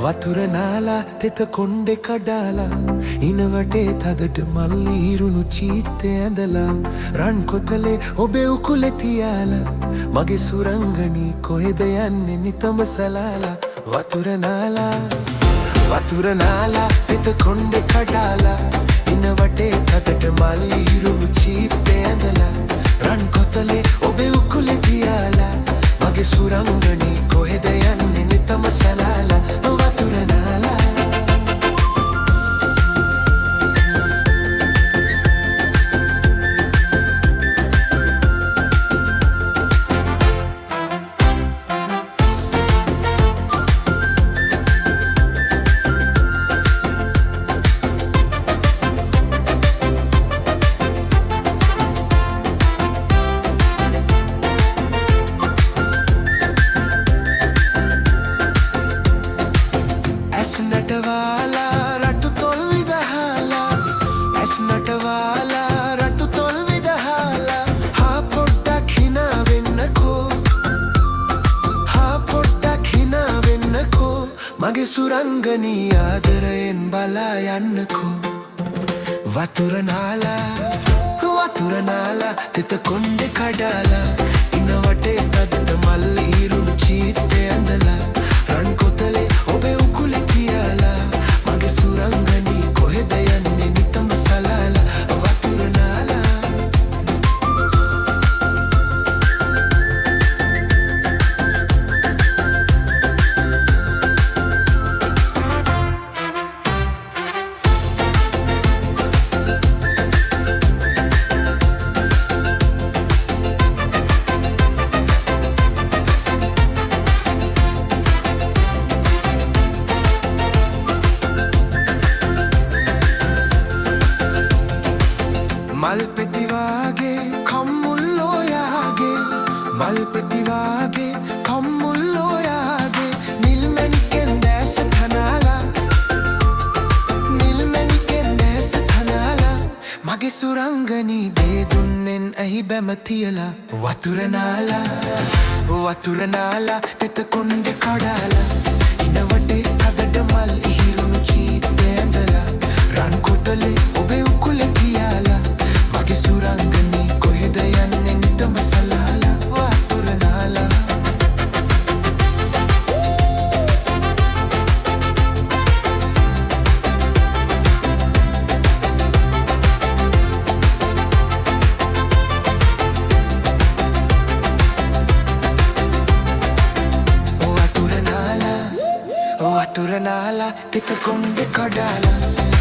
වතුර නාලා තෙත කොණ්ඩේ කඩාලා ඉනවටේ තදට මල්ලි ඉරුණු චීත්තේ ඇඳලා රන් කොතලේ ඔබේ උකුලේ තියාලා මගේ සුරංගනී කොහෙද යන්නේ නිතම සලාලා වතුර නාලා තෙත කොණ්ඩේ කඩාලා ඉනවටේ තදට මල්ලි ඉරුණු චීත්තේ ඇඳලා රන් කොතලේ ඔබේ උකුලේ තියාලා මගේ සුරංගනී කොහෙද යන්නේ නිතම සලාලා ඇස් නටවාලා රටු තොල් විදහාලා ඇස් නටවාලා රටු තොල් විදහාලා හා පොඩ්ඩක් හිනා වෙන්නකෝ මගේ සුරංගනී ආදරයෙන් බලා යන්නකෝ වතුර නාලා තෙත කොණ්ඩේ කඩාලා ඉනවටේ තදට මල්ලි ඉරුණු චීත්තේ ඇඳලා රන් කොතලේ ඔබේ උකුලේ තියාලා මගේ සුරංගනී කොහෙද යන්නේ නිතම සලාලා වතුර නාලා මල් පෙතිවාගේ කම්මුල්ලෝයාගේ නිල්මැණිකෙන් දැස තනාලා මගේ සුරංගනී දේ දුන්නෙන් ඇහි බැම තියලා වතුර නාලා තෙත කොණ්ඩේ කඩාලා ඉනවටේ තදට මල් ඉහිරුණු චීත්තේ ඇඳලා රන් කොතලේ ඔබේ උකුලේ තියාලා මගේ සුරංගනී කොහෙද යන්නේ නිතම සලාලා වතුර නාලා වතුර නාලා තෙත කොණ්ඩේ කඩාලා